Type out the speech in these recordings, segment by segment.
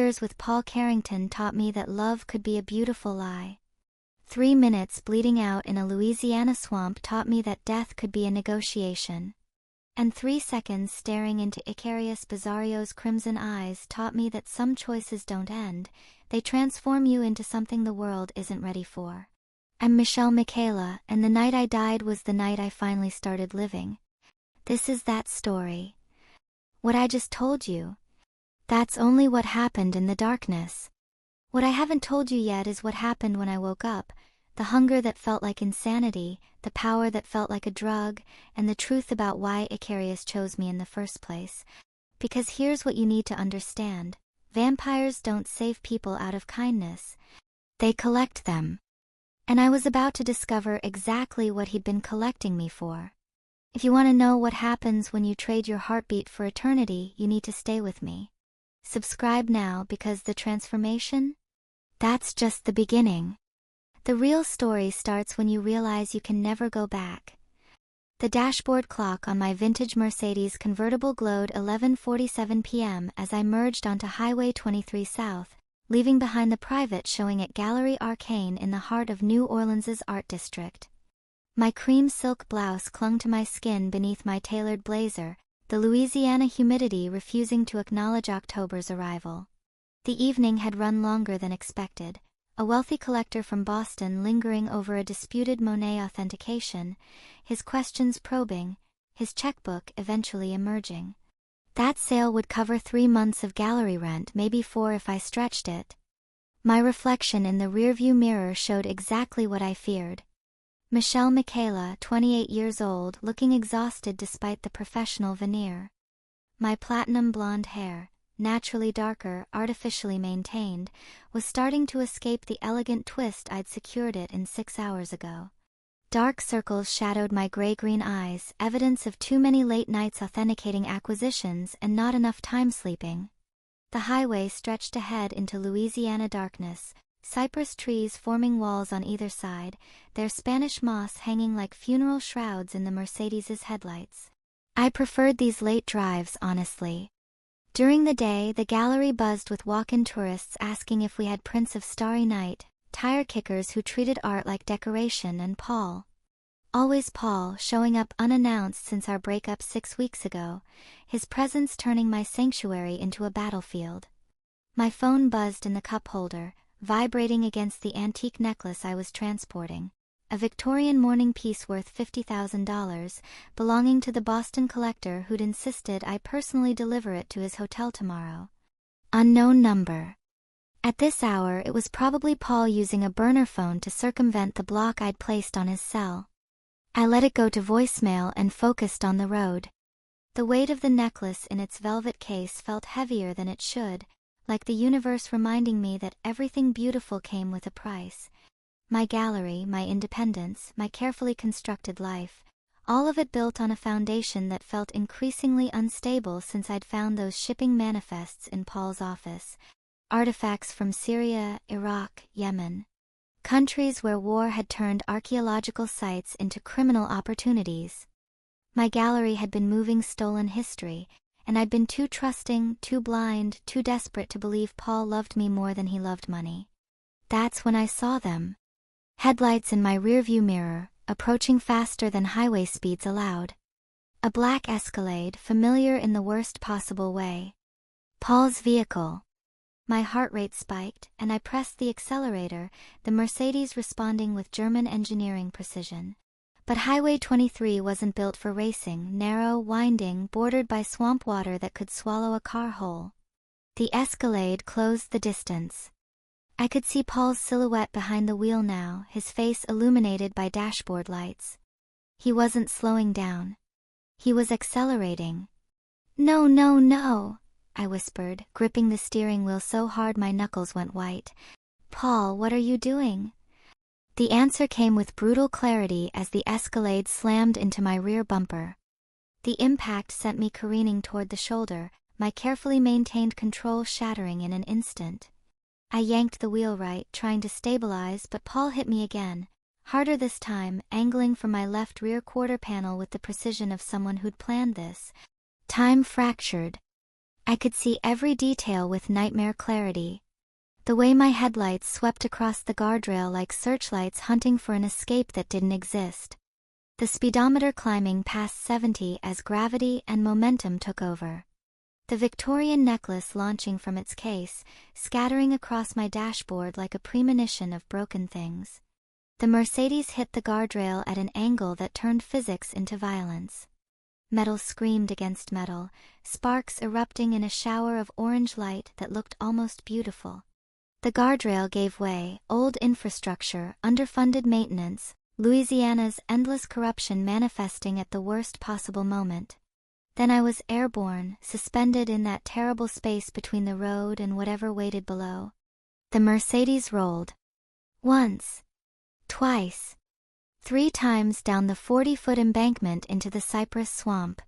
Years with Paul Carrington taught me that love could be a beautiful lie. 3 minutes bleeding out in a Louisiana swamp taught me that death could be a negotiation. And 3 seconds staring into Icarius Bizarrio's crimson eyes taught me that some choices don't end, they transform you into something the world isn't ready for. I'm Michelle Michaela, and the night I died was the night I finally started living. This is that story. What I just told you. That's only what happened in the darkness. What I haven't told you yet is what happened when I woke up, the hunger that felt like insanity, the power that felt like a drug, and the truth about why Icarius chose me in the first place. Because here's what you need to understand. Vampires don't save people out of kindness. They collect them. And I was about to discover exactly what he'd been collecting me for. If you want to know what happens when you trade your heartbeat for eternity, you need to stay with me. Subscribe now, because the transformation? That's just the beginning. The real story starts when you realize you can never go back. The dashboard clock on my vintage Mercedes convertible glowed 11:47 p.m. as I merged onto Highway 23 South, leaving behind the private showing at Gallery Arcane in the heart of New Orleans's art district. My cream silk blouse clung to my skin beneath my tailored blazer, the Louisiana humidity refusing to acknowledge October's arrival. The evening had run longer than expected, a wealthy collector from Boston lingering over a disputed Monet authentication, his questions probing, his checkbook eventually emerging. That sale would cover 3 months of gallery rent, maybe 4 if I stretched it. My reflection in the rearview mirror showed exactly what I feared. Michelle Michaela, 28 years old, looking exhausted despite the professional veneer. My platinum blonde hair, naturally darker, artificially maintained, was starting to escape the elegant twist I'd secured it in 6 hours ago. Dark circles shadowed my gray-green eyes, evidence of too many late nights authenticating acquisitions and not enough time sleeping. The highway stretched ahead into Louisiana darkness, cypress trees forming walls on either side, their Spanish moss hanging like funeral shrouds in the Mercedes's headlights. I preferred these late drives, honestly. During the day, the gallery buzzed with walk-in tourists asking if we had prints of Starry Night, tire kickers who treated art like decoration, and Paul. Always Paul, showing up unannounced since our breakup 6 weeks ago, his presence turning my sanctuary into a battlefield. My phone buzzed in the cup holder, vibrating against the antique necklace I was transporting. A Victorian mourning piece worth $50,000, belonging to the Boston collector who'd insisted I personally deliver it to his hotel tomorrow. Unknown number. At this hour it was probably Paul using a burner phone to circumvent the block I'd placed on his cell. I let it go to voicemail and focused on the road. The weight of the necklace in its velvet case felt heavier than it should, like the universe reminding me that everything beautiful came with a price. My gallery, my independence, my carefully constructed life, all of it built on a foundation that felt increasingly unstable since I'd found those shipping manifests in Paul's office. Artifacts from Syria, Iraq, Yemen. Countries where war had turned archaeological sites into criminal opportunities. My gallery had been moving stolen history, and I'd been too trusting, too blind, too desperate to believe Paul loved me more than he loved money. That's when I saw them. Headlights in my rearview mirror, approaching faster than highway speeds allowed. A black Escalade, familiar in the worst possible way. Paul's vehicle. My heart rate spiked, and I pressed the accelerator, the Mercedes responding with German engineering precision. But Highway 23 wasn't built for racing, narrow, winding, bordered by swamp water that could swallow a car whole. The Escalade closed the distance. I could see Paul's silhouette behind the wheel now, his face illuminated by dashboard lights. He wasn't slowing down. He was accelerating. "No, no, no," I whispered, gripping the steering wheel so hard my knuckles went white. "Paul, what are you doing?" The answer came with brutal clarity as the Escalade slammed into my rear bumper. The impact sent me careening toward the shoulder, my carefully maintained control shattering in an instant. I yanked the wheel right, trying to stabilize, but Paul hit me again, harder this time, angling for my left rear quarter panel with the precision of someone who'd planned this. Time fractured. I could see every detail with nightmare clarity. The way my headlights swept across the guardrail like searchlights hunting for an escape that didn't exist. The speedometer climbing past 70 as gravity and momentum took over. The Victorian necklace launching from its case, scattering across my dashboard like a premonition of broken things. The Mercedes hit the guardrail at an angle that turned physics into violence. Metal screamed against metal, sparks erupting in a shower of orange light that looked almost beautiful. The guardrail gave way, old infrastructure, underfunded maintenance, Louisiana's endless corruption manifesting at the worst possible moment. Then I was airborne, suspended in that terrible space between the road and whatever waited below. The Mercedes rolled. Once. Twice. 3 times down the 40-foot embankment into the cypress swamp.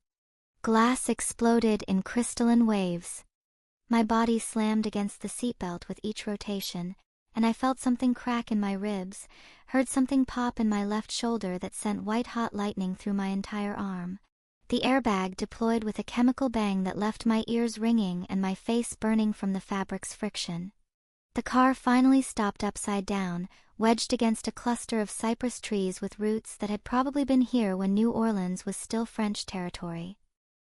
Glass exploded in crystalline waves. My body slammed against the seatbelt with each rotation, and I felt something crack in my ribs, heard something pop in my left shoulder that sent white-hot lightning through my entire arm. The airbag deployed with a chemical bang that left my ears ringing and my face burning from the fabric's friction. The car finally stopped upside down, wedged against a cluster of cypress trees with roots that had probably been here when New Orleans was still French territory.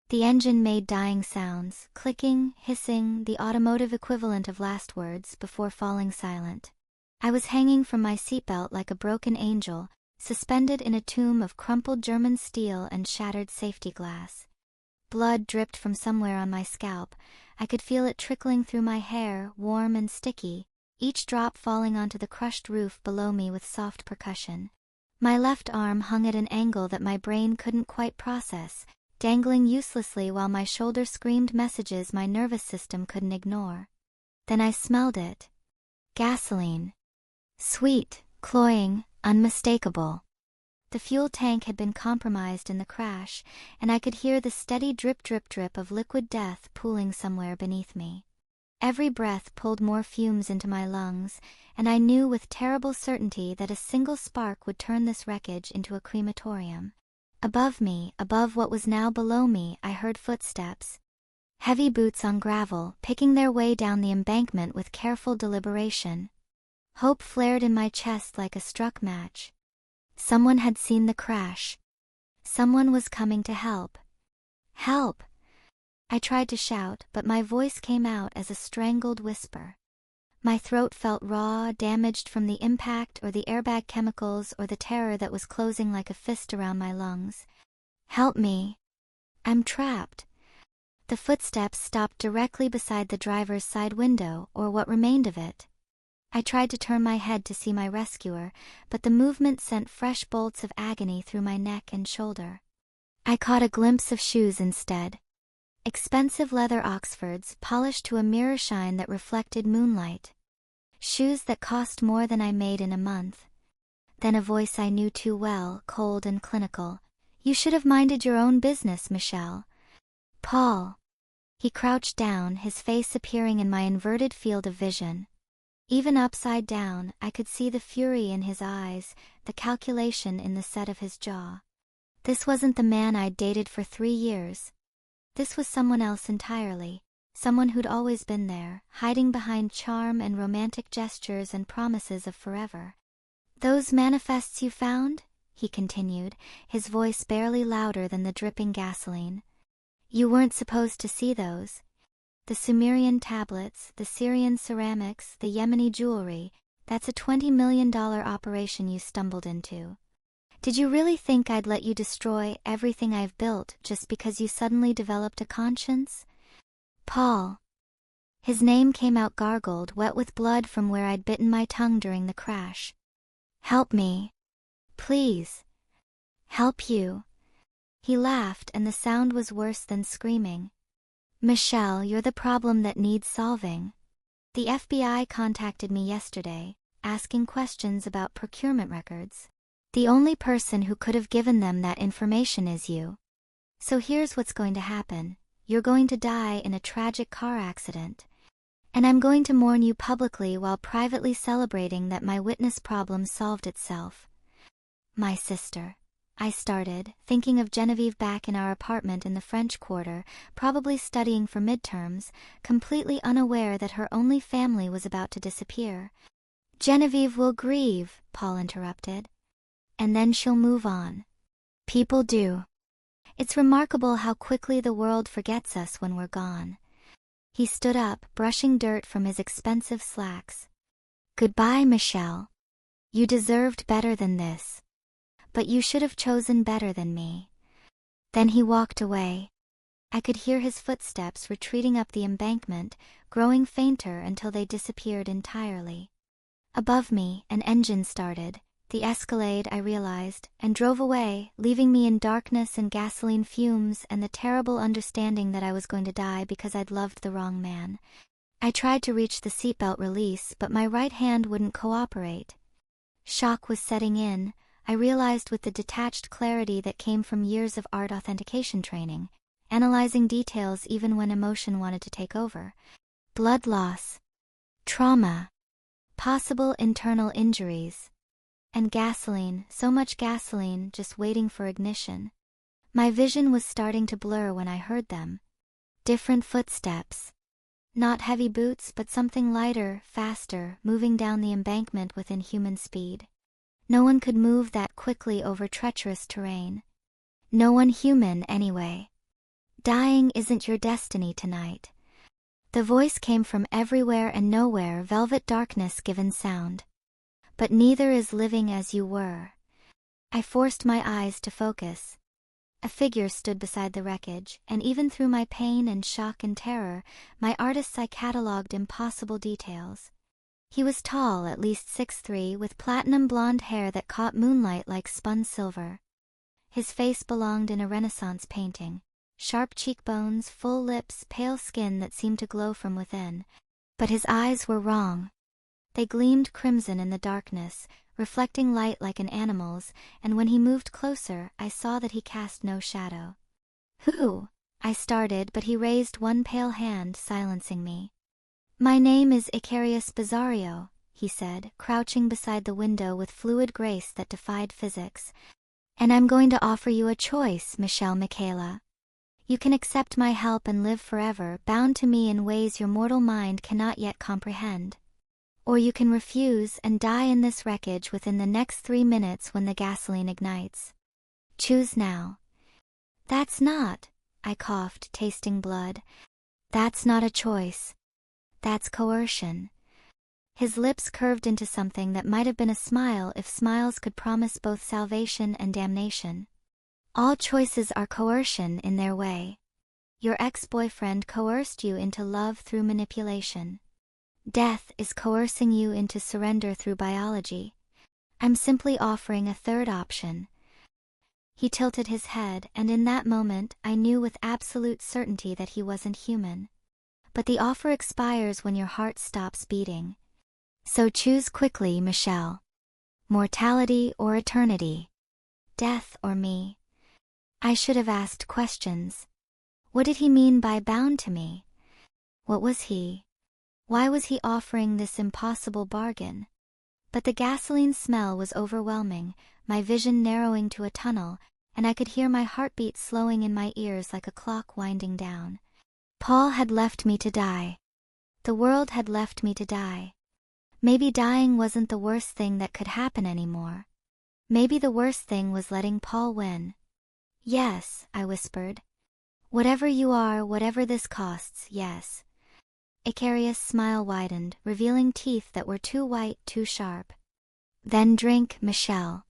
The engine made dying sounds, clicking, hissing, the automotive equivalent of last words, before falling silent. I was hanging from my seatbelt like a broken angel, suspended in a tomb of crumpled German steel and shattered safety glass. Blood dripped from somewhere on my scalp. I could feel it trickling through my hair, warm and sticky, each drop falling onto the crushed roof below me with soft percussion. My left arm hung at an angle that my brain couldn't quite process, dangling uselessly while my shoulder screamed messages my nervous system couldn't ignore. Then I smelled it. Gasoline. Sweet, cloying, unmistakable. The fuel tank had been compromised in the crash, and I could hear the steady drip-drip-drip of liquid death pooling somewhere beneath me. Every breath pulled more fumes into my lungs, and I knew with terrible certainty that a single spark would turn this wreckage into a crematorium. Above me, above what was now below me, I heard footsteps. Heavy boots on gravel, picking their way down the embankment with careful deliberation. Hope flared in my chest like a struck match. Someone had seen the crash. Someone was coming to help. Help! I tried to shout, but my voice came out as a strangled whisper. My throat felt raw, damaged from the impact or the airbag chemicals or the terror that was closing like a fist around my lungs. Help me! I'm trapped. The footsteps stopped directly beside the driver's side window, or what remained of it. I tried to turn my head to see my rescuer, but the movement sent fresh bolts of agony through my neck and shoulder. I caught a glimpse of shoes instead. Expensive leather Oxfords polished to a mirror shine that reflected moonlight. Shoes that cost more than I made in a month. Then a voice I knew too well, cold and clinical. You should have minded your own business, Michelle. Paul. He crouched down, his face appearing in my inverted field of vision. Even upside down, I could see the fury in his eyes, the calculation in the set of his jaw. This wasn't the man I'd dated for 3 years. This was someone else entirely, someone who'd always been there, hiding behind charm and romantic gestures and promises of forever. "Those manifests you found?" he continued, his voice barely louder than the dripping gasoline. "You weren't supposed to see those. The Sumerian tablets, the Syrian ceramics, the Yemeni jewelry, that's a $20 million operation you stumbled into. Did you really think I'd let you destroy everything I've built just because you suddenly developed a conscience? Paul." His name came out gargled, wet with blood from where I'd bitten my tongue during the crash. "Help me. Please. Help you." He laughed, and the sound was worse than screaming. "Michelle, you're the problem that needs solving. The FBI contacted me yesterday, asking questions about procurement records. The only person who could have given them that information is you. So here's what's going to happen. You're going to die in a tragic car accident. And I'm going to mourn you publicly while privately celebrating that my witness problem solved itself. My sister. I started, thinking of Genevieve back in our apartment in the French Quarter, probably studying for midterms, completely unaware that her only family was about to disappear. Genevieve will grieve, Paul interrupted. And then she'll move on. People do. It's remarkable how quickly the world forgets us when we're gone. He stood up, brushing dirt from his expensive slacks. Goodbye, Michelle. You deserved better than this. But you should have chosen better than me. Then he walked away. I could hear his footsteps retreating up the embankment, growing fainter until they disappeared entirely. Above me, an engine started, the Escalade, I realized, and drove away, leaving me in darkness and gasoline fumes and the terrible understanding that I was going to die because I'd loved the wrong man. I tried to reach the seatbelt release, but my right hand wouldn't cooperate. Shock was setting in, I realized with the detached clarity that came from years of art authentication training, analyzing details even when emotion wanted to take over. Blood loss. Trauma. Possible internal injuries. And gasoline, so much gasoline, just waiting for ignition. My vision was starting to blur when I heard them. Different footsteps. Not heavy boots, but something lighter, faster, moving down the embankment within human speed. No one could move that quickly over treacherous terrain. No one human, anyway. Dying isn't your destiny tonight. The voice came from everywhere and nowhere, velvet darkness given sound. But neither is living as you were. I forced my eyes to focus. A figure stood beside the wreckage, and even through my pain and shock and terror, my artist's eye catalogued impossible details. He was tall, at least 6'3", with platinum blonde hair that caught moonlight like spun silver. His face belonged in a Renaissance painting. Sharp cheekbones, full lips, pale skin that seemed to glow from within. But his eyes were wrong. They gleamed crimson in the darkness, reflecting light like an animal's, and when he moved closer, I saw that he cast no shadow. Who? I started, but he raised one pale hand, silencing me. My name is Icarius Bizarrio, he said, crouching beside the window with fluid grace that defied physics. And I'm going to offer you a choice, Michelle Michaela. You can accept my help and live forever, bound to me in ways your mortal mind cannot yet comprehend. Or you can refuse and die in this wreckage within the next 3 minutes when the gasoline ignites. Choose now. That's not, I coughed, tasting blood. That's not a choice. That's coercion. His lips curved into something that might have been a smile if smiles could promise both salvation and damnation. All choices are coercion in their way. Your ex-boyfriend coerced you into love through manipulation. Death is coercing you into surrender through biology. I'm simply offering a third option. He tilted his head, and in that moment I knew with absolute certainty that he wasn't human. But the offer expires when your heart stops beating. So choose quickly, Michelle. Mortality or eternity? Death or me? I should have asked questions. What did he mean by bound to me? What was he? Why was he offering this impossible bargain? But the gasoline smell was overwhelming, my vision narrowing to a tunnel, and I could hear my heartbeat slowing in my ears like a clock winding down. Paul had left me to die. The world had left me to die. Maybe dying wasn't the worst thing that could happen anymore. Maybe the worst thing was letting Paul win. Yes, I whispered. Whatever you are, whatever this costs, yes. Icarius' smile widened, revealing teeth that were too white, too sharp. Then drink, Michelle.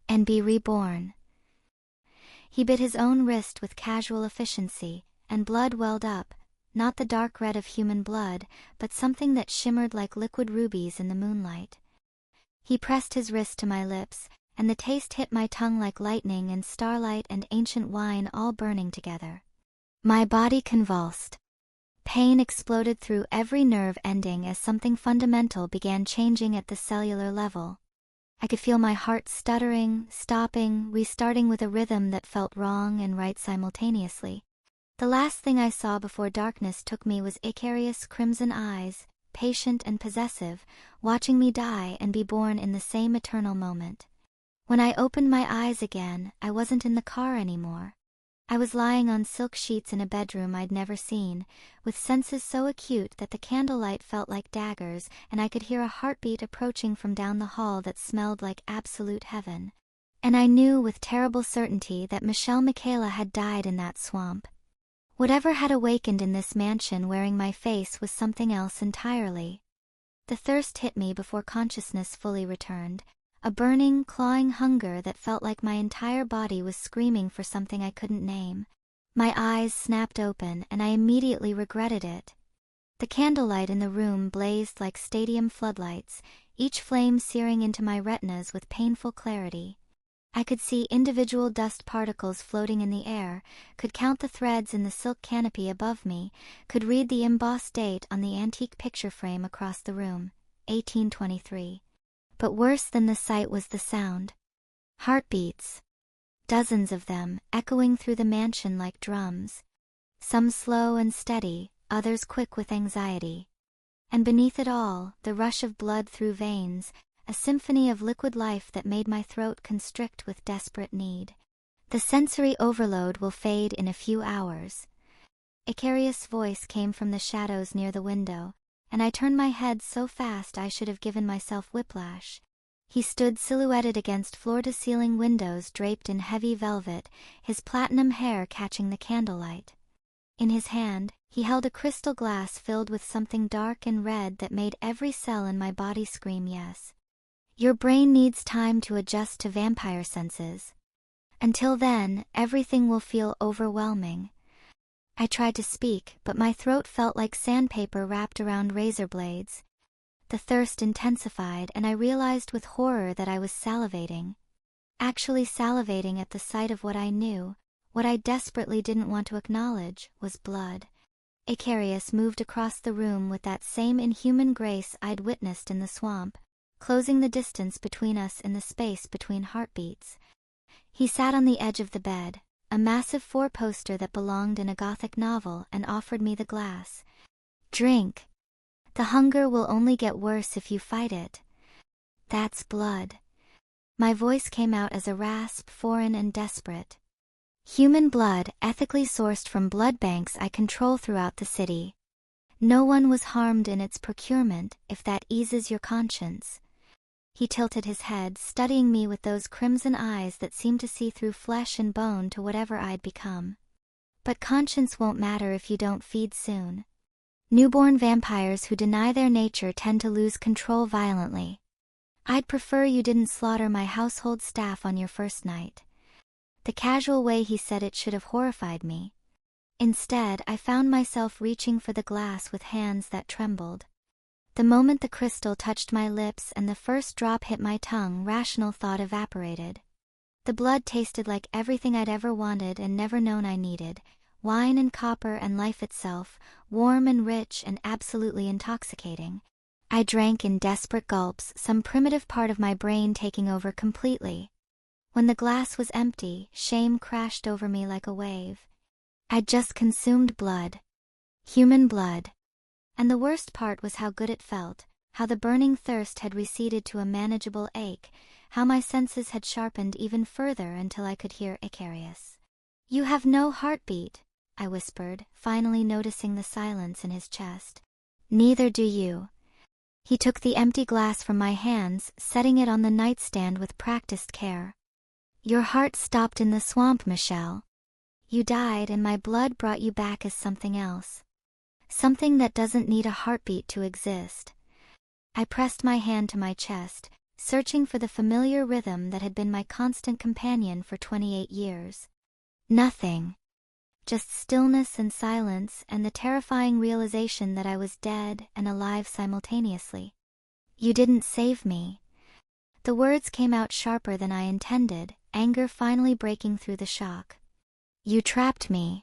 And be reborn. He bit his own wrist with casual efficiency, and blood welled up, not the dark red of human blood, but something that shimmered like liquid rubies in the moonlight. He pressed his wrist to my lips, and the taste hit my tongue like lightning and starlight and ancient wine all burning together. My body convulsed. Pain exploded through every nerve ending as something fundamental began changing at the cellular level. I could feel my heart stuttering, stopping, restarting with a rhythm that felt wrong and right simultaneously. The last thing I saw before darkness took me was Icarius' crimson eyes, patient and possessive, watching me die and be born in the same eternal moment. When I opened my eyes again, I wasn't in the car anymore. I was lying on silk sheets in a bedroom I'd never seen, with senses so acute that the candlelight felt like daggers, and I could hear a heartbeat approaching from down the hall that smelled like absolute heaven. And I knew with terrible certainty that Michelle Michaela had died in that swamp. Whatever had awakened in this mansion wearing my face was something else entirely. The thirst hit me before consciousness fully returned, a burning, clawing hunger that felt like my entire body was screaming for something I couldn't name. My eyes snapped open and I immediately regretted it. The candlelight in the room blazed like stadium floodlights, each flame searing into my retinas with painful clarity. I could see individual dust particles floating in the air, could count the threads in the silk canopy above me, could read the embossed date on the antique picture frame across the room, 1823. But worse than the sight was the sound. Heartbeats. Dozens of them, echoing through the mansion like drums. Some slow and steady, others quick with anxiety. And beneath it all, the rush of blood through veins, a symphony of liquid life that made my throat constrict with desperate need. The sensory overload will fade in a few hours. Icarius' voice came from the shadows near the window, and I turned my head so fast I should have given myself whiplash. He stood silhouetted against floor-to-ceiling windows draped in heavy velvet, his platinum hair catching the candlelight. In his hand, he held a crystal glass filled with something dark and red that made every cell in my body scream yes. Your brain needs time to adjust to vampire senses. Until then, everything will feel overwhelming. I tried to speak, but my throat felt like sandpaper wrapped around razor blades. The thirst intensified and I realized with horror that I was salivating. Actually salivating at the sight of what I knew, what I desperately didn't want to acknowledge, was blood. Icarius moved across the room with that same inhuman grace I'd witnessed in the swamp, closing the distance between us in the space between heartbeats. He sat on the edge of the bed, a massive four-poster that belonged in a Gothic novel, and offered me the glass. Drink. The hunger will only get worse if you fight it. That's blood. My voice came out as a rasp, foreign and desperate. Human blood, ethically sourced from blood banks I control throughout the city. No one was harmed in its procurement, if that eases your conscience. He tilted his head, studying me with those crimson eyes that seemed to see through flesh and bone to whatever I'd become. But conscience won't matter if you don't feed soon. Newborn vampires who deny their nature tend to lose control violently. I'd prefer you didn't slaughter my household staff on your first night. The casual way he said it should have horrified me. Instead, I found myself reaching for the glass with hands that trembled. The moment the crystal touched my lips and the first drop hit my tongue, rational thought evaporated. The blood tasted like everything I'd ever wanted and never known I needed, wine and copper and life itself, warm and rich and absolutely intoxicating. I drank in desperate gulps, some primitive part of my brain taking over completely. When the glass was empty, shame crashed over me like a wave. I'd just consumed blood. Human blood. And the worst part was how good it felt, how the burning thirst had receded to a manageable ache, how my senses had sharpened even further until I could hear Icarius. You have no heartbeat, I whispered, finally noticing the silence in his chest. Neither do you. He took the empty glass from my hands, setting it on the nightstand with practiced care. Your heart stopped in the swamp, Michelle. You died and my blood brought you back as something else. Something that doesn't need a heartbeat to exist. I pressed my hand to my chest, searching for the familiar rhythm that had been my constant companion for 28 years. Nothing. Just stillness and silence and the terrifying realization that I was dead and alive simultaneously. You didn't save me. The words came out sharper than I intended, anger finally breaking through the shock. You trapped me.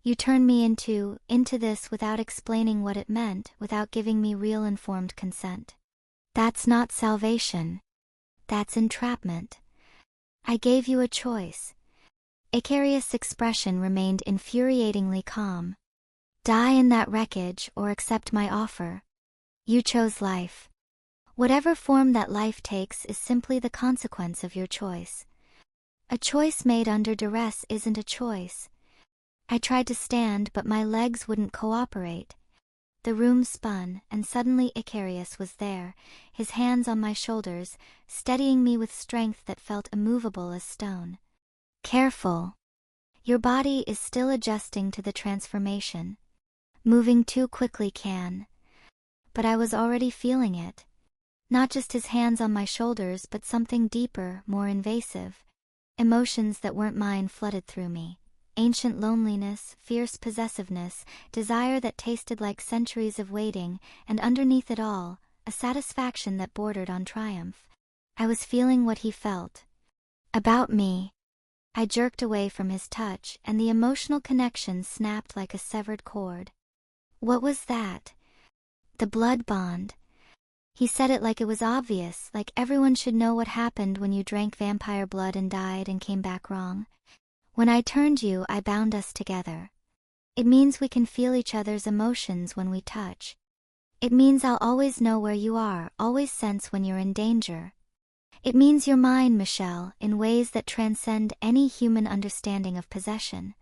You turned me into this without explaining what it meant, without giving me real informed consent. That's not salvation. That's entrapment. I gave you a choice. Icarius' expression remained infuriatingly calm. Die in that wreckage or accept my offer. You chose life. Whatever form that life takes is simply the consequence of your choice. A choice made under duress isn't a choice. I tried to stand, but my legs wouldn't cooperate. The room spun, and suddenly Icarius was there, his hands on my shoulders, steadying me with strength that felt immovable as stone. Careful. Your body is still adjusting to the transformation. Moving too quickly can. But I was already feeling it. Not just his hands on my shoulders, but something deeper, more invasive. Emotions that weren't mine flooded through me. Ancient loneliness, fierce possessiveness, desire that tasted like centuries of waiting, and underneath it all, a satisfaction that bordered on triumph. I was feeling what he felt. About me. I jerked away from his touch, and the emotional connection snapped like a severed cord. What was that? The blood bond. He said it like it was obvious, like everyone should know what happened when you drank vampire blood and died and came back wrong. When I turned you, I bound us together. It means we can feel each other's emotions when we touch. It means I'll always know where you are, always sense when you're in danger. It means you're mine, Michelle, in ways that transcend any human understanding of possession.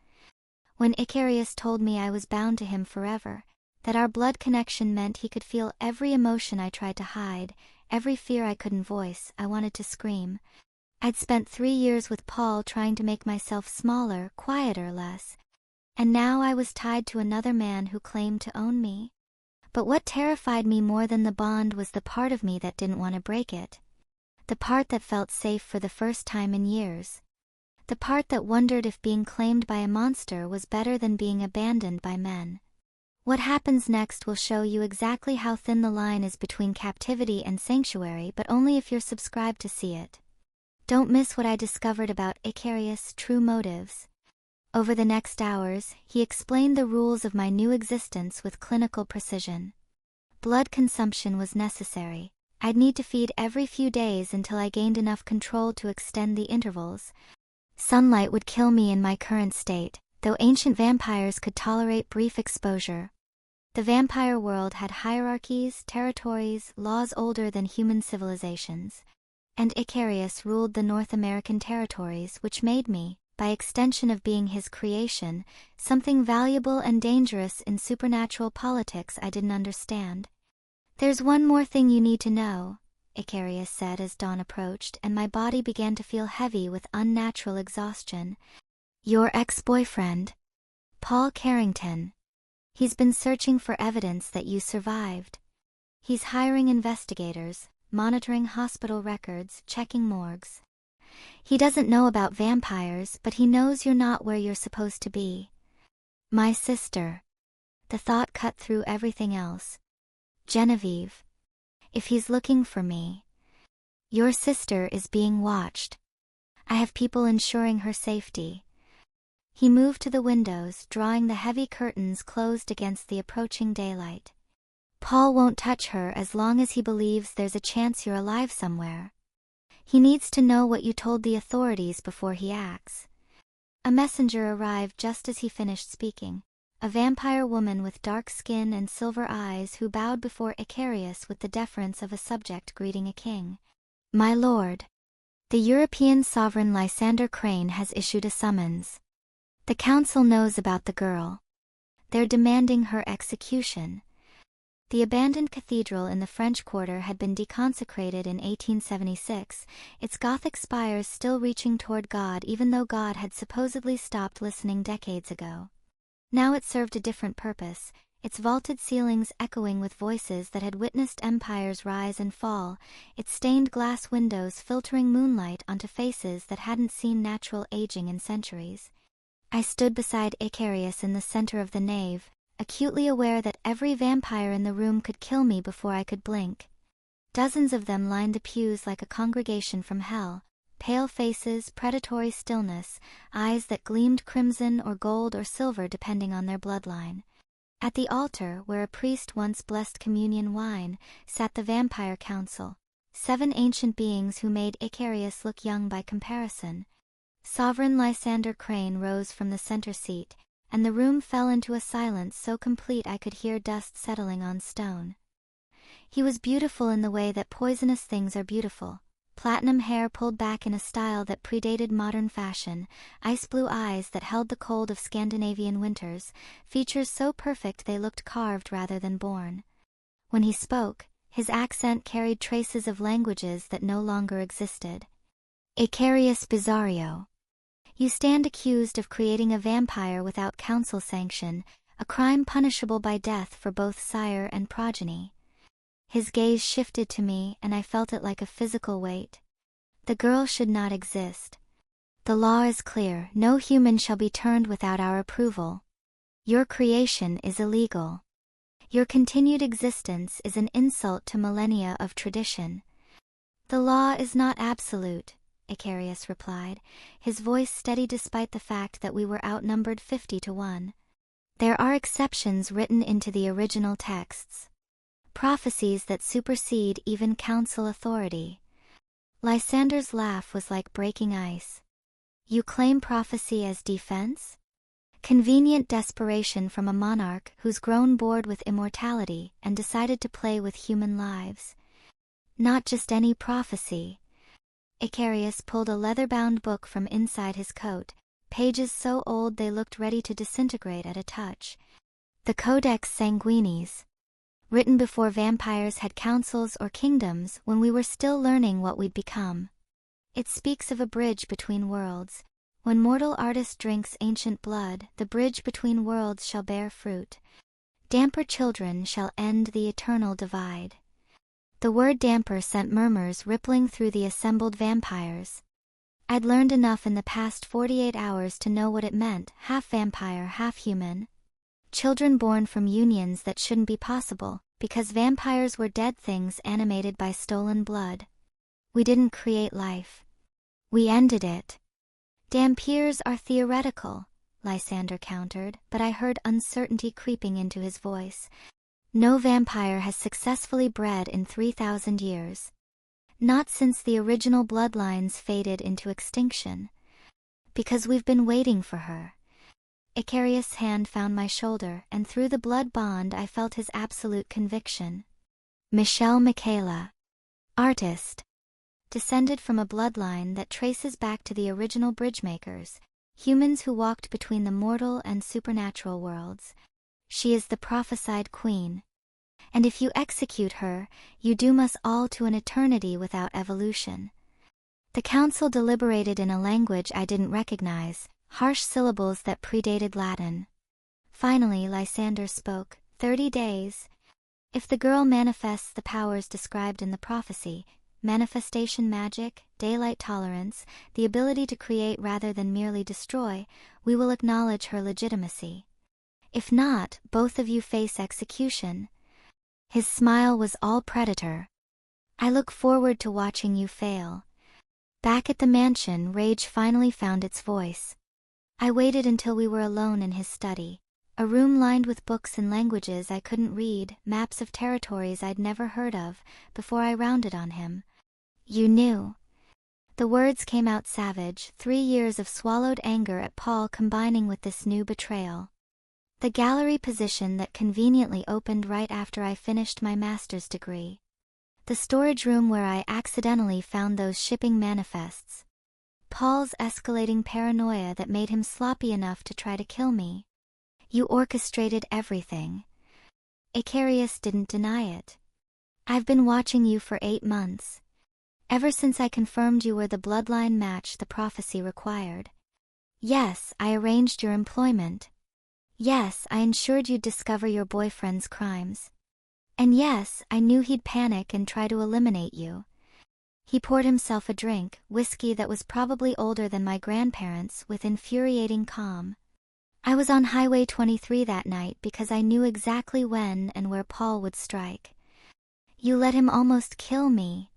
When Icarius told me I was bound to him forever, that our blood connection meant he could feel every emotion I tried to hide, every fear I couldn't voice, I wanted to scream. I'd spent 3 years with Paul trying to make myself smaller, quieter, less. And now I was tied to another man who claimed to own me. But what terrified me more than the bond was the part of me that didn't want to break it. The part that felt safe for the first time in years. The part that wondered if being claimed by a monster was better than being abandoned by men. What happens next will show you exactly how thin the line is between captivity and sanctuary, but only if you're subscribed to see it. Don't miss what I discovered about Icarius' true motives. Over the next hours, he explained the rules of my new existence with clinical precision. Blood consumption was necessary. I'd need to feed every few days until I gained enough control to extend the intervals. Sunlight would kill me in my current state, though ancient vampires could tolerate brief exposure. The vampire world had hierarchies, territories, laws older than human civilizations. And Icarius ruled the North American territories, which made me, by extension of being his creation, something valuable and dangerous in supernatural politics I didn't understand. There's one more thing you need to know, Icarius said as dawn approached, and my body began to feel heavy with unnatural exhaustion. Your ex-boyfriend, Paul Carrington. He's been searching for evidence that you survived. He's hiring investigators, monitoring hospital records, checking morgues. He doesn't know about vampires, but he knows you're not where you're supposed to be. My sister. The thought cut through everything else. Genevieve. If he's looking for me. Your sister is being watched. I have people ensuring her safety. He moved to the windows, drawing the heavy curtains closed against the approaching daylight. Paul won't touch her as long as he believes there's a chance you're alive somewhere. He needs to know what you told the authorities before he acts. A messenger arrived just as he finished speaking. A vampire woman with dark skin and silver eyes who bowed before Icarius with the deference of a subject greeting a king. My lord. The European sovereign Lysander Crane has issued a summons. The council knows about the girl. They're demanding her execution. The abandoned cathedral in the French Quarter had been deconsecrated in 1876, its Gothic spires still reaching toward God even though God had supposedly stopped listening decades ago. Now it served a different purpose, its vaulted ceilings echoing with voices that had witnessed empires rise and fall, its stained glass windows filtering moonlight onto faces that hadn't seen natural aging in centuries. I stood beside Icarius in the center of the nave, acutely aware that every vampire in the room could kill me before I could blink. Dozens of them lined the pews like a congregation from hell, pale faces, predatory stillness, eyes that gleamed crimson or gold or silver depending on their bloodline. At the altar, where a priest once blessed communion wine, sat the vampire council, 7 ancient beings who made Icarius look young by comparison. Sovereign Lysander Crane rose from the center seat, and the room fell into a silence so complete I could hear dust settling on stone. He was beautiful in the way that poisonous things are beautiful. Platinum hair pulled back in a style that predated modern fashion, ice blue eyes that held the cold of Scandinavian winters, features so perfect they looked carved rather than born. When he spoke, his accent carried traces of languages that no longer existed. Icarius Bizarrio. You stand accused of creating a vampire without council sanction, a crime punishable by death for both sire and progeny. His gaze shifted to me and I felt it like a physical weight. The girl should not exist. The law is clear, no human shall be turned without our approval. Your creation is illegal. Your continued existence is an insult to millennia of tradition. The law is not absolute, Icarius replied, his voice steady despite the fact that we were outnumbered 50-1. There are exceptions written into the original texts. Prophecies that supersede even council authority. Lysander's laugh was like breaking ice. You claim prophecy as defense? Convenient desperation from a monarch who's grown bored with immortality and decided to play with human lives. Not just any prophecy. Icarius pulled a leather-bound book from inside his coat, pages so old they looked ready to disintegrate at a touch. The Codex Sanguinis. Written before vampires had councils or kingdoms, when we were still learning what we'd become. It speaks of a bridge between worlds. When mortal artist drinks ancient blood, the bridge between worlds shall bear fruit. Damper children shall end the eternal divide. The word damper sent murmurs rippling through the assembled vampires. I'd learned enough in the past 48 hours to know what it meant, half vampire, half human. Children born from unions that shouldn't be possible, because vampires were dead things animated by stolen blood. We didn't create life. We ended it. Dampiers are theoretical, Lysander countered, but I heard uncertainty creeping into his voice. No vampire has successfully bred in 3,000 years. Not since the original bloodlines faded into extinction. Because we've been waiting for her. Icarius' hand found my shoulder, and through the blood bond I felt his absolute conviction. Michelle Michaela. Artist. Descended from a bloodline that traces back to the original bridgemakers, humans who walked between the mortal and supernatural worlds. She is the prophesied queen. And if you execute her, you doom us all to an eternity without evolution. The council deliberated in a language I didn't recognize, harsh syllables that predated Latin. Finally Lysander spoke, 30 days. If the girl manifests the powers described in the prophecy, manifestation magic, daylight tolerance, the ability to create rather than merely destroy, we will acknowledge her legitimacy. If not, both of you face execution. His smile was all predator. I look forward to watching you fail. Back at the mansion, rage finally found its voice. I waited until we were alone in his study. A room lined with books in languages I couldn't read, maps of territories I'd never heard of, before I rounded on him. You knew. The words came out savage, 3 years of swallowed anger at Paul combining with this new betrayal. The gallery position that conveniently opened right after I finished my master's degree. The storage room where I accidentally found those shipping manifests. Paul's escalating paranoia that made him sloppy enough to try to kill me. You orchestrated everything. Icarius didn't deny it. I've been watching you for 8 months. Ever since I confirmed you were the bloodline match the prophecy required. Yes, I arranged your employment. Yes, I ensured you'd discover your boyfriend's crimes. And yes, I knew he'd panic and try to eliminate you. He poured himself a drink, whiskey that was probably older than my grandparents, with infuriating calm. I was on Highway 23 that night because I knew exactly when and where Paul would strike. You let him almost kill me.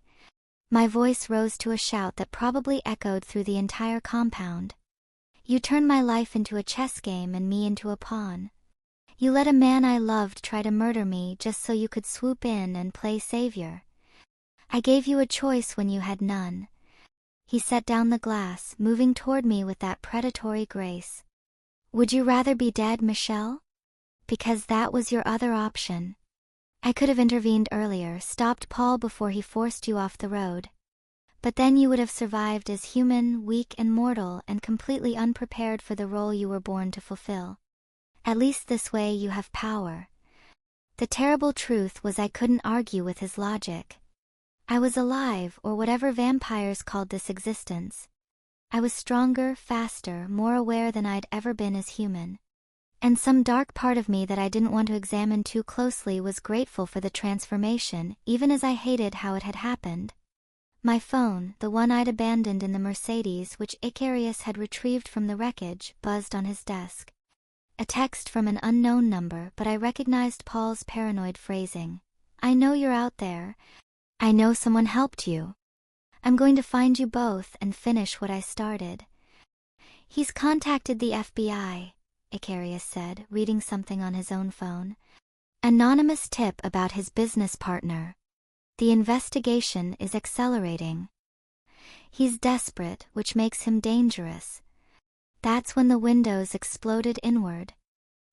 My voice rose to a shout that probably echoed through the entire compound. You turned my life into a chess game and me into a pawn. You let a man I loved try to murder me just so you could swoop in and play savior. I gave you a choice when you had none. He set down the glass, moving toward me with that predatory grace. Would you rather be dead, Michelle? Because that was your other option. I could have intervened earlier, stopped Paul before he forced you off the road. But then you would have survived as human, weak and mortal, and completely unprepared for the role you were born to fulfill. At least this way you have power." The terrible truth was I couldn't argue with his logic. I was alive, or whatever vampires called this existence. I was stronger, faster, more aware than I'd ever been as human. And some dark part of me that I didn't want to examine too closely was grateful for the transformation, even as I hated how it had happened. My phone, the one I'd abandoned in the Mercedes which Icarius had retrieved from the wreckage, buzzed on his desk. A text from an unknown number, but I recognized Paul's paranoid phrasing. "I know you're out there. I know someone helped you. I'm going to find you both and finish what I started." "He's contacted the FBI," Icarius said, reading something on his own phone. "Anonymous tip about his business partner. The investigation is accelerating. He's desperate, which makes him dangerous." That's when the windows exploded inward.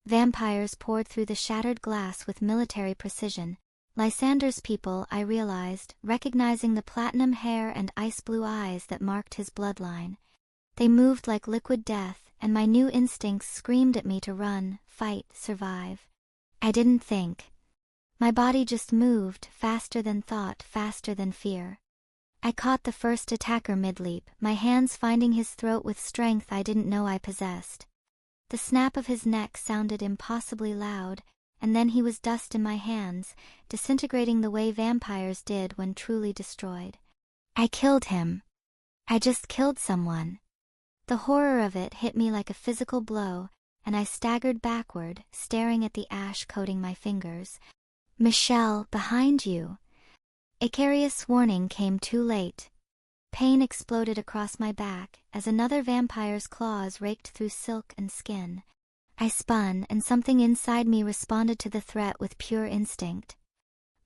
Vampires poured through the shattered glass with military precision. Lysander's people, I realized, recognizing the platinum hair and ice-blue eyes that marked his bloodline. They moved like liquid death, and my new instincts screamed at me to run, fight, survive. I didn't think. My body just moved, faster than thought, faster than fear. I caught the first attacker mid-leap, my hands finding his throat with strength I didn't know I possessed. The snap of his neck sounded impossibly loud, and then he was dust in my hands, disintegrating the way vampires did when truly destroyed. I killed him. I just killed someone. The horror of it hit me like a physical blow, and I staggered backward, staring at the ash coating my fingers. "Michelle, behind you!" Icarius' warning came too late. Pain exploded across my back, as another vampire's claws raked through silk and skin. I spun, and something inside me responded to the threat with pure instinct.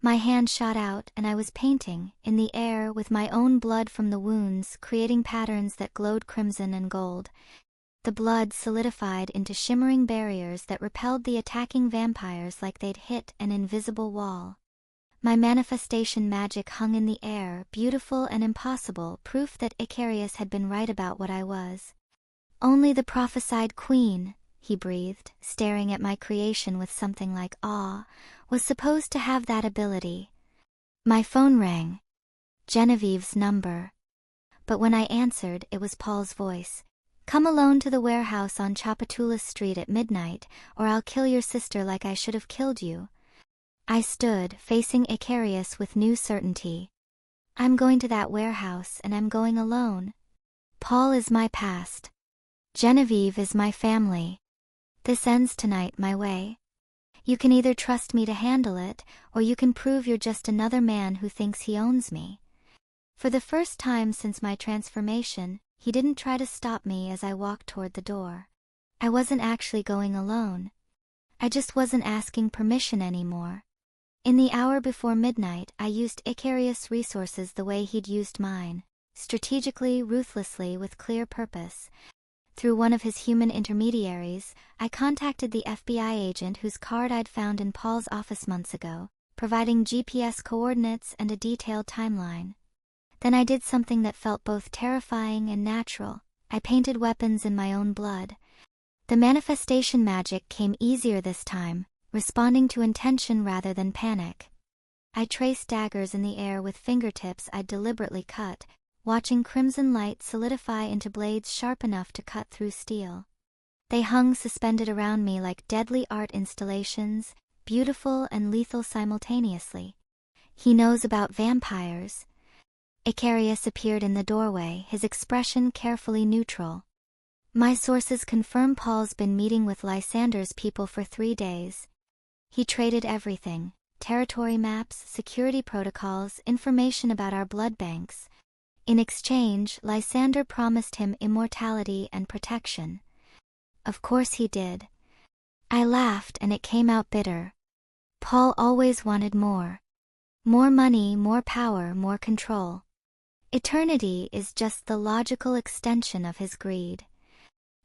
My hand shot out, and I was painting, in the air, with my own blood from the wounds, creating patterns that glowed crimson and gold. The blood solidified into shimmering barriers that repelled the attacking vampires like they'd hit an invisible wall. My manifestation magic hung in the air, beautiful and impossible, proof that Icarius had been right about what I was. "Only the prophesied queen," he breathed, staring at my creation with something like awe, "was supposed to have that ability." My phone rang. Genevieve's number. But when I answered, it was Paul's voice. "Come alone to the warehouse on Chapatoulas Street at midnight, or I'll kill your sister like I should have killed you." I stood, facing Icarius with new certainty. I'm going to that warehouse, and I'm going alone. Paul is my past. Genevieve is my family. This ends tonight my way. You can either trust me to handle it, or you can prove you're just another man who thinks he owns me. For the first time since my transformation, he didn't try to stop me as I walked toward the door. I wasn't actually going alone. I just wasn't asking permission anymore. In the hour before midnight, I used Icarius' resources the way he'd used mine, strategically, ruthlessly, with clear purpose. Through one of his human intermediaries, I contacted the FBI agent whose card I'd found in Paul's office months ago, providing GPS coordinates and a detailed timeline. Then I did something that felt both terrifying and natural. I painted weapons in my own blood. The manifestation magic came easier this time, responding to intention rather than panic. I traced daggers in the air with fingertips I'd deliberately cut, watching crimson light solidify into blades sharp enough to cut through steel. They hung suspended around me like deadly art installations, beautiful and lethal simultaneously. He knows about vampires. Icarius appeared in the doorway, his expression carefully neutral. My sources confirm Paul's been meeting with Lysander's people for 3 days. He traded everything: territory maps, security protocols, information about our blood banks. In exchange, Lysander promised him immortality and protection. Of course he did. I laughed and it came out bitter. Paul always wanted more. More money, more power, more control. Eternity is just the logical extension of his greed.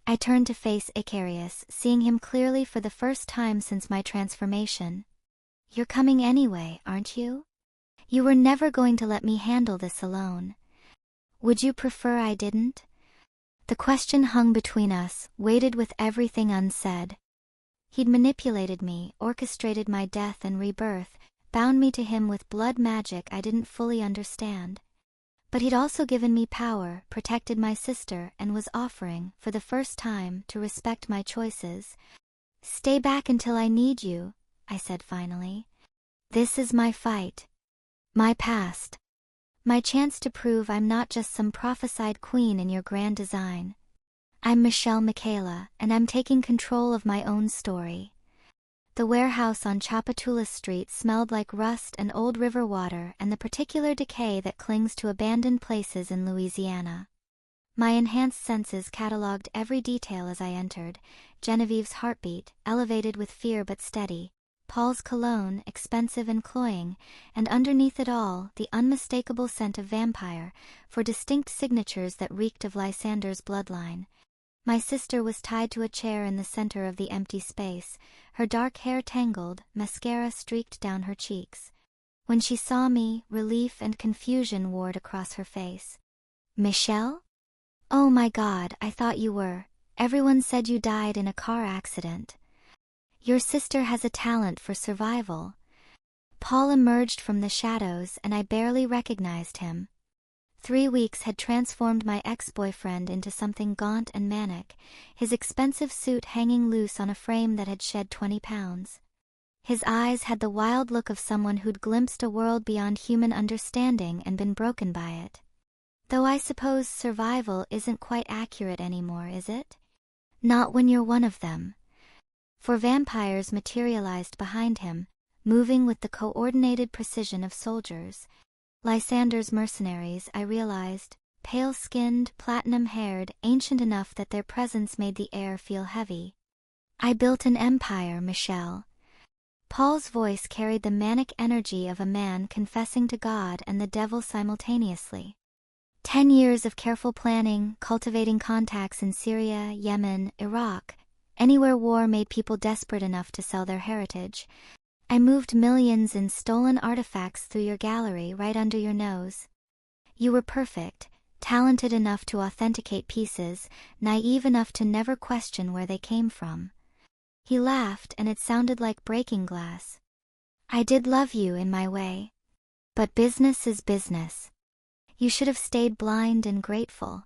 I turned to face Icarius, seeing him clearly for the first time since my transformation. You're coming anyway, aren't you? You were never going to let me handle this alone. Would you prefer I didn't? The question hung between us, weighted with everything unsaid. He'd manipulated me, orchestrated my death and rebirth, bound me to him with blood magic I didn't fully understand. But he'd also given me power, protected my sister, and was offering, for the first time, to respect my choices. Stay back until I need you, I said finally. This is my fight. My past. My chance to prove I'm not just some prophesied queen in your grand design. I'm Michelle Michaela, and I'm taking control of my own story. The warehouse on Chapatula Street smelled like rust and old river water and the particular decay that clings to abandoned places in Louisiana. My enhanced senses catalogued every detail as I entered: Genevieve's heartbeat, elevated with fear but steady, Paul's cologne, expensive and cloying, and underneath it all, the unmistakable scent of vampire, for distinct signatures that reeked of Lysander's bloodline. My sister was tied to a chair in the center of the empty space, her dark hair tangled, mascara streaked down her cheeks. When she saw me, relief and confusion warred across her face. Michelle? Oh my God, I thought you were. Everyone said you died in a car accident. Your sister has a talent for survival. Paul emerged from the shadows and I barely recognized him. 3 weeks had transformed my ex-boyfriend into something gaunt and manic, his expensive suit hanging loose on a frame that had shed 20 pounds. His eyes had the wild look of someone who'd glimpsed a world beyond human understanding and been broken by it. Though I suppose survival isn't quite accurate anymore, is it? Not when you're one of them. For vampires materialized behind him, moving with the coordinated precision of soldiers. Lysander's mercenaries, I realized, pale-skinned, platinum-haired, ancient enough that their presence made the air feel heavy. I built an empire, Michelle. Paul's voice carried the manic energy of a man confessing to God and the devil simultaneously. 10 years of careful planning, cultivating contacts in Syria, Yemen, Iraq, anywhere war made people desperate enough to sell their heritage. I moved millions in stolen artifacts through your gallery right under your nose. You were perfect, talented enough to authenticate pieces, naive enough to never question where they came from. He laughed and it sounded like breaking glass. I did love you in my way. But business is business. You should have stayed blind and grateful.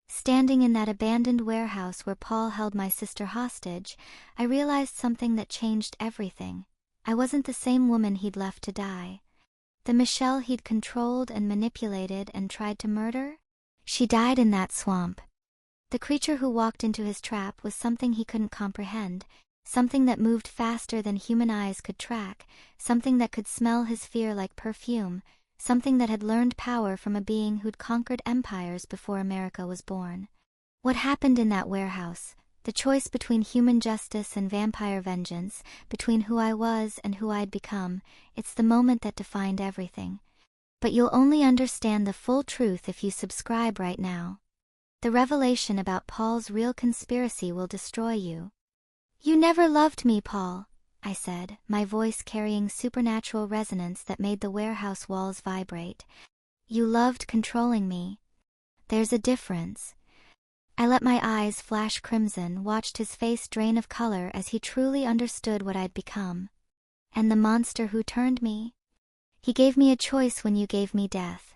Standing in that abandoned warehouse where Paul held my sister hostage, I realized something that changed everything. I wasn't the same woman he'd left to die. The Michelle he'd controlled and manipulated and tried to murder? She died in that swamp. The creature who walked into his trap was something he couldn't comprehend, something that moved faster than human eyes could track, something that could smell his fear like perfume, something that had learned power from a being who'd conquered empires before America was born. What happened in that warehouse? The choice between human justice and vampire vengeance, between who I was and who I'd become, it's the moment that defined everything. But you'll only understand the full truth if you subscribe right now. The revelation about Paul's real conspiracy will destroy you. You never loved me, Paul, I said, my voice carrying supernatural resonance that made the warehouse walls vibrate. You loved controlling me. There's a difference. I let my eyes flash crimson, watched his face drain of color as he truly understood what I'd become. And the monster who turned me? He gave me a choice when you gave me death.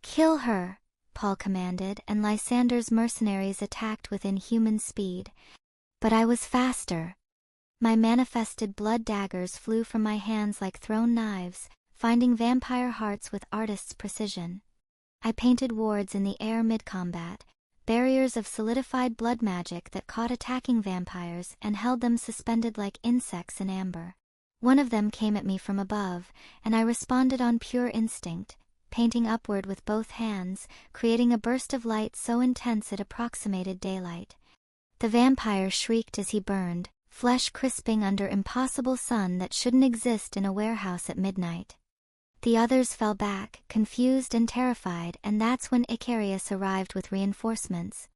Kill her, Paul commanded, and Lysander's mercenaries attacked with inhuman speed. But I was faster. My manifested blood daggers flew from my hands like thrown knives, finding vampire hearts with artist's precision. I painted wards in the air mid-combat, barriers of solidified blood magic that caught attacking vampires and held them suspended like insects in amber. One of them came at me from above, and I responded on pure instinct, painting upward with both hands, creating a burst of light so intense it approximated daylight. The vampire shrieked as he burned, flesh crisping under impossible sun that shouldn't exist in a warehouse at midnight. The others fell back, confused and terrified, and that's when Icarius arrived with reinforcements.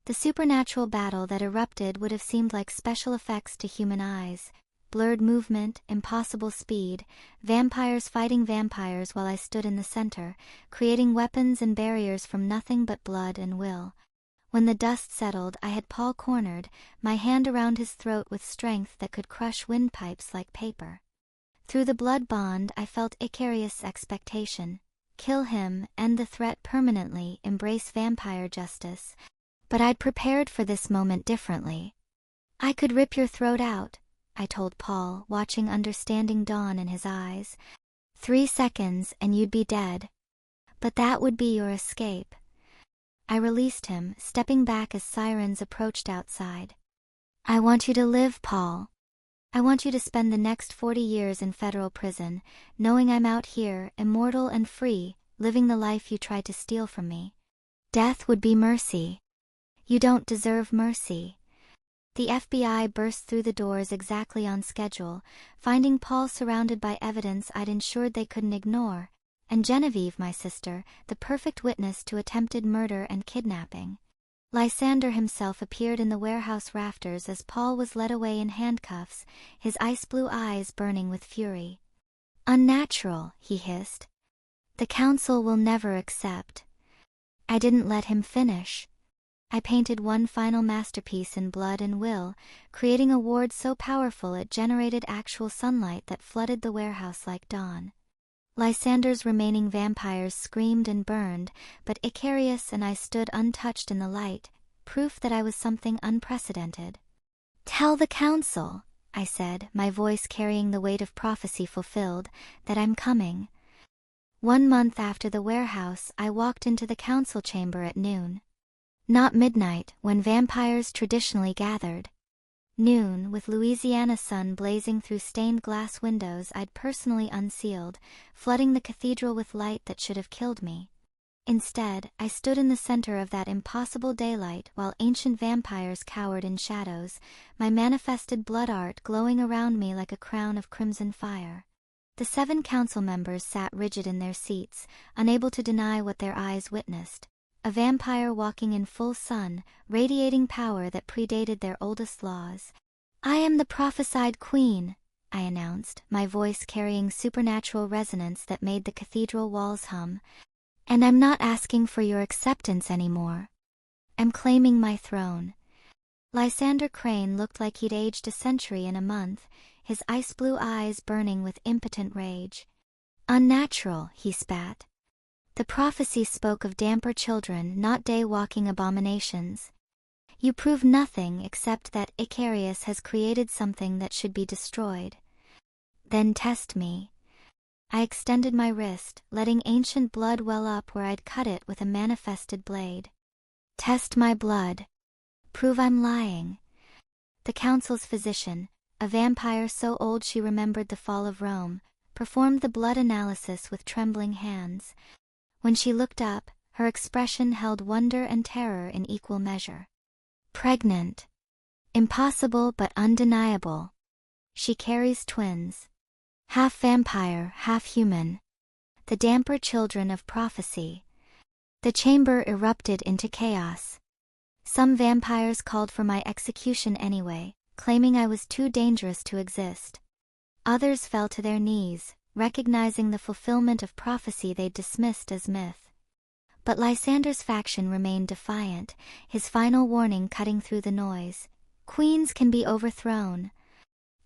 The supernatural battle that erupted would have seemed like special effects to human eyes, blurred movement, impossible speed, vampires fighting vampires while I stood in the center, creating weapons and barriers from nothing but blood and will. When the dust settled, I had Paul cornered, my hand around his throat with strength that could crush windpipes like paper. Through the blood bond, I felt Icarius' expectation. Kill him, end the threat permanently, embrace vampire justice. But I'd prepared for this moment differently. I could rip your throat out, I told Paul, watching understanding dawn in his eyes. 3 seconds and you'd be dead. But that would be your escape. I released him, stepping back as sirens approached outside. I want you to live, Paul. I want you to spend the next 40 years in federal prison, knowing I'm out here, immortal and free, living the life you tried to steal from me. Death would be mercy. You don't deserve mercy. The FBI burst through the doors exactly on schedule, finding Paul surrounded by evidence I'd ensured they couldn't ignore, and Genevieve, my sister, the perfect witness to attempted murder and kidnapping. Lysander himself appeared in the warehouse rafters as Paul was led away in handcuffs, his ice-blue eyes burning with fury. Unnatural, he hissed. The council will never accept. I didn't let him finish. I painted one final masterpiece in blood and will, creating a ward so powerful it generated actual sunlight that flooded the warehouse like dawn. Lysander's remaining vampires screamed and burned, but Icarius and I stood untouched in the light, proof that I was something unprecedented. Tell the council, I said, my voice carrying the weight of prophecy fulfilled, that I'm coming. 1 month after the warehouse, I walked into the council chamber at noon. Not midnight, when vampires traditionally gathered. Noon, with Louisiana sun blazing through stained glass windows I'd personally unsealed, flooding the cathedral with light that should have killed me. Instead, I stood in the center of that impossible daylight while ancient vampires cowered in shadows, my manifested blood art glowing around me like a crown of crimson fire. The 7 council members sat rigid in their seats, unable to deny what their eyes witnessed. A vampire walking in full sun, radiating power that predated their oldest laws. I am the prophesied queen, I announced, my voice carrying supernatural resonance that made the cathedral walls hum. And I'm not asking for your acceptance anymore. I'm claiming my throne. Lysander Crane looked like he'd aged a century in a month, his ice-blue eyes burning with impotent rage. Unnatural, he spat. The prophecy spoke of damper children, not day-walking abominations. You prove nothing except that Icarius has created something that should be destroyed. Then test me. I extended my wrist, letting ancient blood well up where I'd cut it with a manifested blade. Test my blood. Prove I'm lying. The council's physician, a vampire so old she remembered the fall of Rome, performed the blood analysis with trembling hands. When she looked up, her expression held wonder and terror in equal measure. Pregnant. Impossible but undeniable. She carries twins. Half vampire, half human. The damper children of prophecy. The chamber erupted into chaos. Some vampires called for my execution anyway, claiming I was too dangerous to exist. Others fell to their knees, recognizing the fulfillment of prophecy they'd dismissed as myth. But Lysander's faction remained defiant, his final warning cutting through the noise. Queens can be overthrown.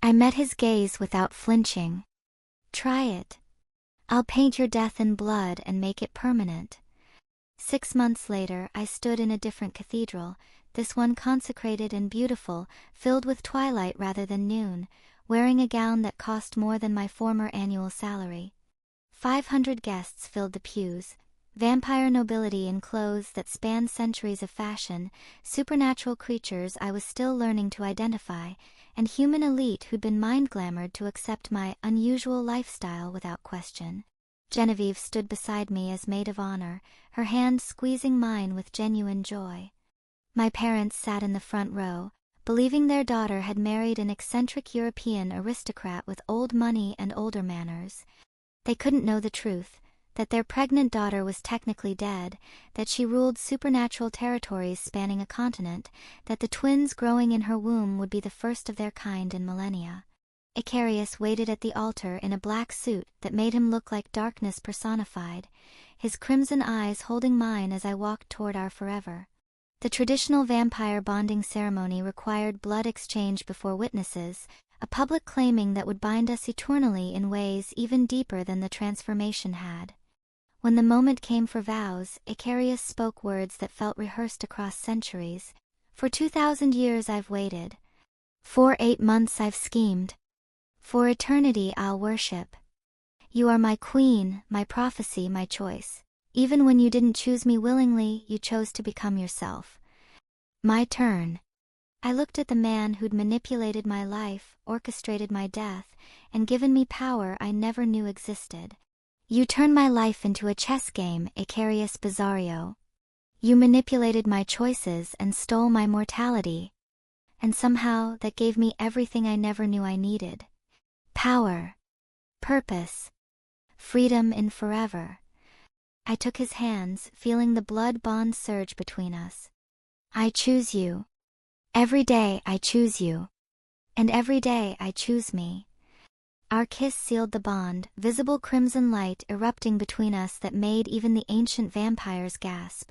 I met his gaze without flinching. Try it. I'll paint your death in blood and make it permanent. 6 months later, I stood in a different cathedral, this one consecrated and beautiful, filled with twilight rather than noon, wearing a gown that cost more than my former annual salary. 500 guests filled the pews, vampire nobility in clothes that spanned centuries of fashion, supernatural creatures I was still learning to identify, and human elite who'd been mind-glamored to accept my unusual lifestyle without question. Genevieve stood beside me as maid of honor, her hand squeezing mine with genuine joy. My parents sat in the front row, believing their daughter had married an eccentric European aristocrat with old money and older manners. They couldn't know the truth, that their pregnant daughter was technically dead, that she ruled supernatural territories spanning a continent, that the twins growing in her womb would be the first of their kind in millennia. Icarius waited at the altar in a black suit that made him look like darkness personified, his crimson eyes holding mine as I walked toward our forever. The traditional vampire bonding ceremony required blood exchange before witnesses, a public claiming that would bind us eternally in ways even deeper than the transformation had. When the moment came for vows, Icarius spoke words that felt rehearsed across centuries. For 2,000 years I've waited. For 8 months I've schemed. For eternity I'll worship. You are my queen, my prophecy, my choice. Even when you didn't choose me willingly, you chose to become yourself. My turn. I looked at the man who'd manipulated my life, orchestrated my death, and given me power I never knew existed. You turned my life into a chess game, Icarius Bizarrio. You manipulated my choices and stole my mortality. And somehow that gave me everything I never knew I needed. Power. Purpose. Freedom in forever. I took his hands, feeling the blood bond surge between us. I choose you. Every day I choose you. And every day I choose me. Our kiss sealed the bond, visible crimson light erupting between us that made even the ancient vampires gasp.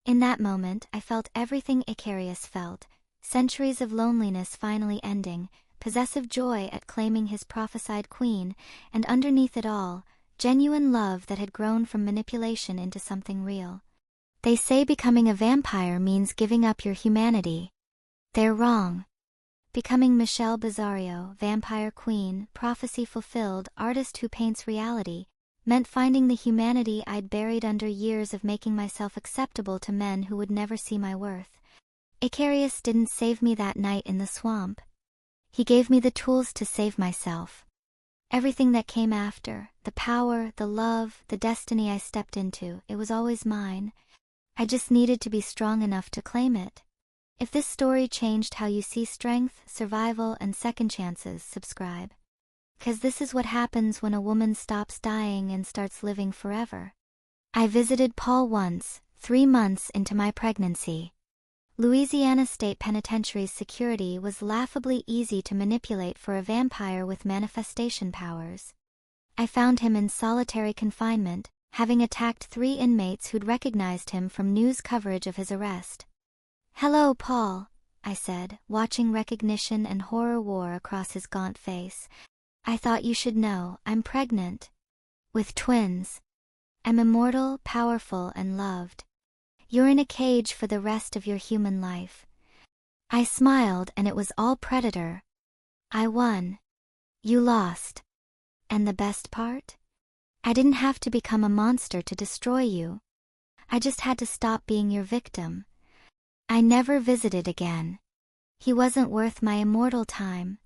In that moment I felt everything Icarius felt, centuries of loneliness finally ending, possessive joy at claiming his prophesied queen, and underneath it all, genuine love that had grown from manipulation into something real. They say becoming a vampire means giving up your humanity. They're wrong. Becoming Michelle Bizarrio, vampire queen, prophecy fulfilled, artist who paints reality, meant finding the humanity I'd buried under years of making myself acceptable to men who would never see my worth. Icarius didn't save me that night in the swamp. He gave me the tools to save myself. Everything that came after, the power, the love, the destiny I stepped into, it was always mine. I just needed to be strong enough to claim it. If this story changed how you see strength, survival, and second chances, subscribe. 'Cause this is what happens when a woman stops dying and starts living forever. I visited Paul once, 3 months into my pregnancy. Louisiana State Penitentiary's security was laughably easy to manipulate for a vampire with manifestation powers. I found him in solitary confinement, having attacked 3 inmates who'd recognized him from news coverage of his arrest. "Hello, Paul," I said, watching recognition and horror war across his gaunt face. "I thought you should know, I'm pregnant. With twins. I'm immortal, powerful, and loved. You're in a cage for the rest of your human life." I smiled, and it was all predator. I won. You lost. And the best part? I didn't have to become a monster to destroy you. I just had to stop being your victim. I never visited again. He wasn't worth my immortal time.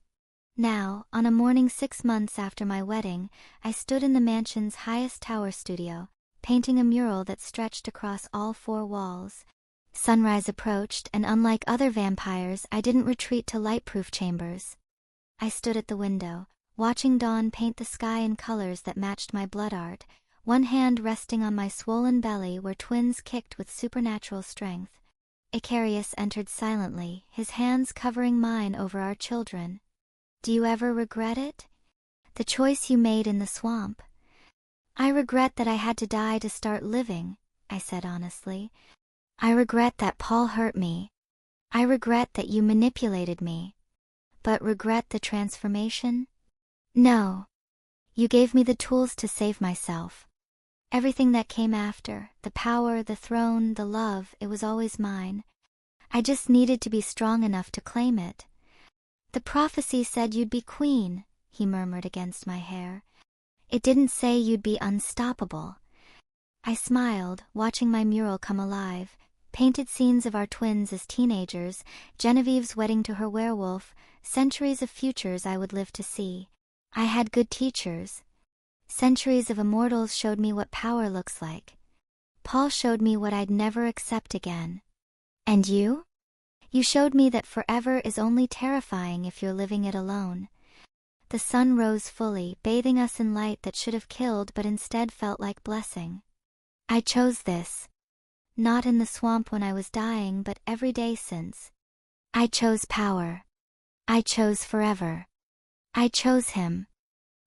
Now, on a morning 6 months after my wedding, I stood in the mansion's highest tower studio, painting a mural that stretched across all 4 walls. Sunrise approached, and unlike other vampires, I didn't retreat to light-proof chambers. I stood at the window, watching dawn paint the sky in colors that matched my blood art, one hand resting on my swollen belly where twins kicked with supernatural strength. Icarius entered silently, his hands covering mine over our children. "Do you ever regret it? The choice you made in the swamp?" "I regret that I had to die to start living," I said honestly. "I regret that Paul hurt me. I regret that you manipulated me. But regret the transformation? No. You gave me the tools to save myself. Everything that came after, the power, the throne, the love, it was always mine. I just needed to be strong enough to claim it." "The prophecy said you'd be queen," he murmured against my hair. "It didn't say you'd be unstoppable." I smiled, watching my mural come alive, painted scenes of our twins as teenagers, Genevieve's wedding to her werewolf, centuries of futures I would live to see. I had good teachers. Centuries of immortals showed me what power looks like. Paul showed me what I'd never accept again. And you? You showed me that forever is only terrifying if you're living it alone. The sun rose fully, bathing us in light that should have killed but instead felt like blessing. I chose this. Not in the swamp when I was dying, but every day since. I chose power. I chose forever. I chose him.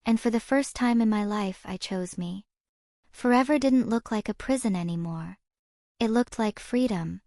And for the first time in my life I chose me. Forever didn't look like a prison anymore. It looked like freedom.